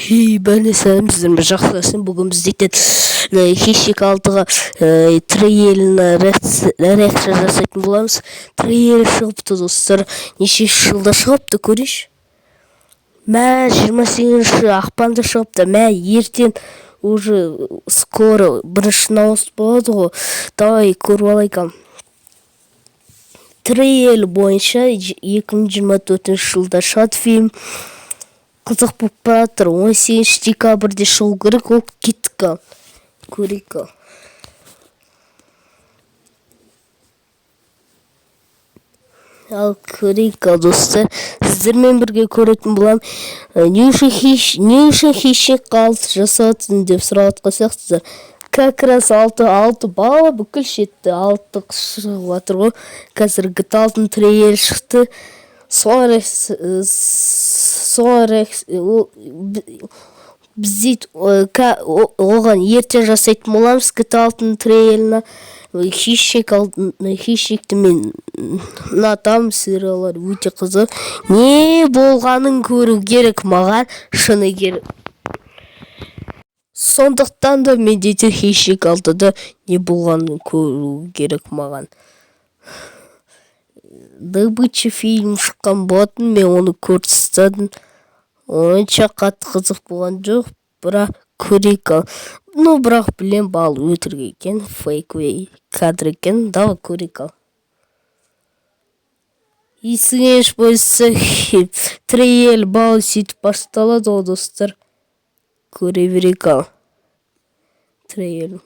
Бәріне сәлем, сіздермен жақсыларсын. Бүгін біз дейтін хищник 6-ға трейліне реакция жасайтын боламыз. Трейлі шығыпты, достар. Неше жылда шығыпты, көрейш. Мә 28 ақпанда шығыпты. Мә ертең уже скоро бірінші наурыз болады ғой. Давай көріп алайық. Трейл бойынша 2024 жылда шығады фильм. Қызық болып баратыр. 18 декабрьде шығу керек. Ол кеттік. Көрейік. Ал көрейік, достар. Сіздермен бірге көретін болам. Не үшін хищник 6 жасадың деп сұрап жатқансыздар. Как раз 6 бала бүкіл шетті 6 шығып жатыр ғой. Қазір GTA-ның трейлері шықты. Sonra біз оған ертең жасайтын боламыз. GTA-ның трейлеріне хищникті мен ұнатамын. Сериалдар өте қызық. Не болғанын көру керек маған, шыны керек. Сондықтан да мен дейтін хищник 6-да не болғанын көру керек маған. Добыча фильм шыққан болатын, мен оны көріп тастадым. Онша қатты қызық болған жоқ, бірақ көрейік. Бірақ білем, бал өтірік екен, фейк кадр екен. Давай көрейік. Есіңеш болса, трейл бал сөйтіп басталады ғой, достар. Көре берейік. Трейл.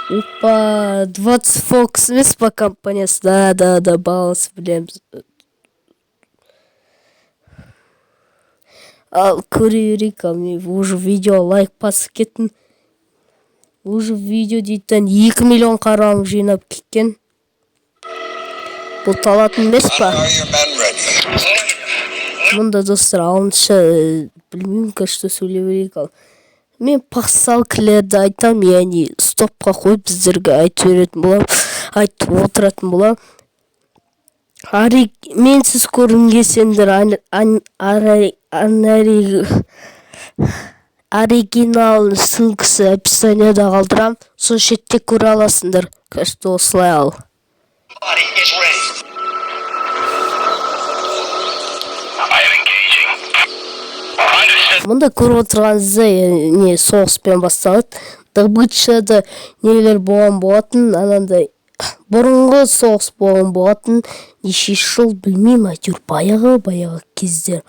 Опа, 20 Fox емес па компаниясы? Да, баласы білеміз. Ал көре берейік. Уже видео лайк басып кеттім. Уже видео дейтін 2 миллион қаралым жинап кеткен. Бұл талатын емес па? Мұнда, достар, алынша білмеймін, что сөйлей берейік. Мен пақсалкілерді айтам, яғни стопқа қойып біздерге айтып беретін болам, айтып отыратын болам. Мен сіз көрінгесендер оригиналын ссылкасы описанияда қалдырам. Сол шетте көре аласыңдар. Кәшті осылай ал. Мұнда көріп отырғаныңызда соғыспен басталады. Добычада нелер болған болатын, анандай бұрынғы соғыс болған болатын. Неше жыл білмеймін, әйтеуір баяғы кездер.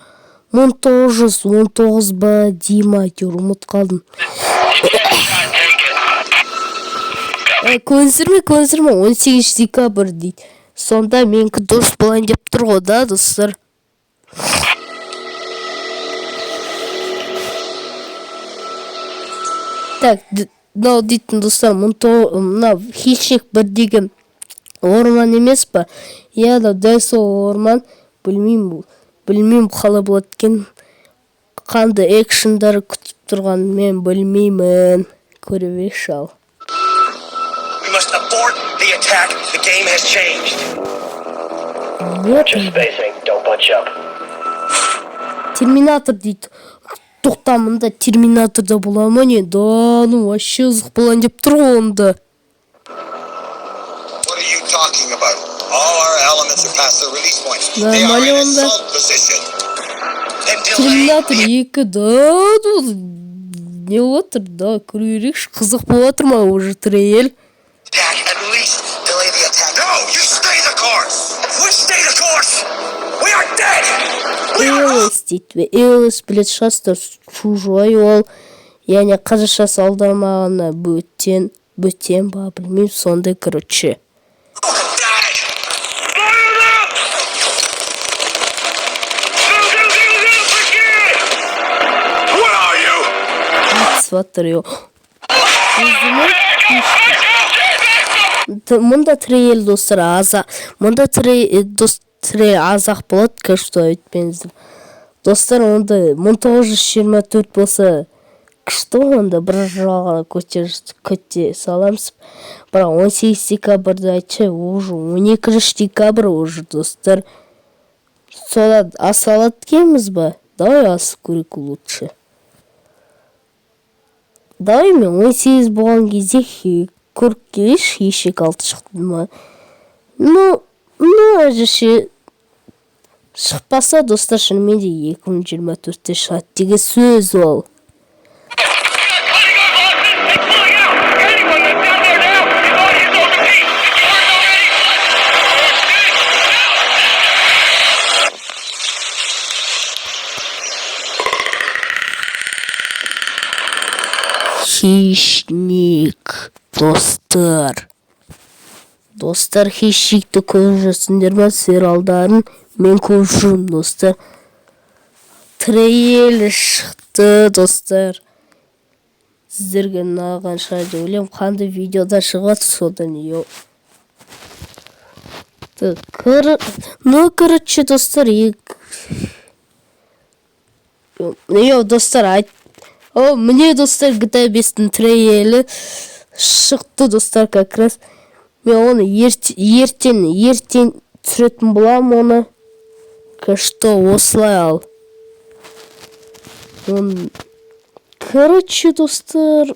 1919 ба деймін, әйтеуір ұмыт қалдым. Көзірме, 18 декабрь дейді. Сонда менікі дұрыс болайын деп тұр ғой, да, достар. Так, мынау дейтін достар, мынау хищник 1 деген орман емес па? Яда, дәл сол орман, білмеймін қалай болады екен. Қанды экшндары күтіп тұрған, мен білмеймін. Көре берейікші ал. Терминатор дейді. Тоқта, мұнда терминаторда бола ма не? Да, вообще ұзық болан деп тұр онда. Нормально онда. Терминатор 2, да, не отыр, да, көререкші, қызық бола тұр ма уже трейл. Элис дейді, Элис білет шастар чужой ол. Яғни қазақшасы аудармағана бөтен ба, білмеймін, сондай, короче. Мұнда трейл, достар, азақ болады, күшті өйтпеңіздім. Достар, онда 1924 болса, күшті онда бір жағына көте саламыз. Бірақ 18 декабрьді айтшы, уже 12 декабрь уже, достар. Содан ас алады кеміз ба? Давай ас көрейік лучше. давай мен 18 болған кезде көріп келейінші, ешек алты шықты ма. Ну әжеше шықпаса достар, шынымен де 2024-те шығады деген сөз ол. Хищник, достар. Достар, хищникті көріп жүрсіңдер ме? Сериалдарын мен көріп жүрмін, достар. Трейлер шықты, достар. Сіздерге ұнаған шығар деп ойлаймын. Қандай видеода шығады содан короче, достар, достар, міне, достар, GTA 5-тің трейлері шықты, достар, как раз. Мен оны ертең түсіретін болам оны. Что, осылай ал. Короче, достар,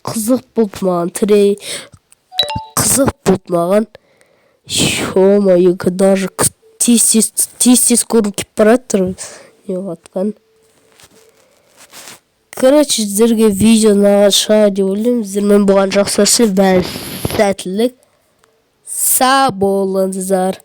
қызық болды маған қызық болды маған. Ё-моё, даже тез көріп кеп баратыр. Не батқан. Короче, сіздерге видео ұнаған шығар деп ойлаймын. Сіздермен болған жақсы бәрі сәттілік. Сау болыңыздар.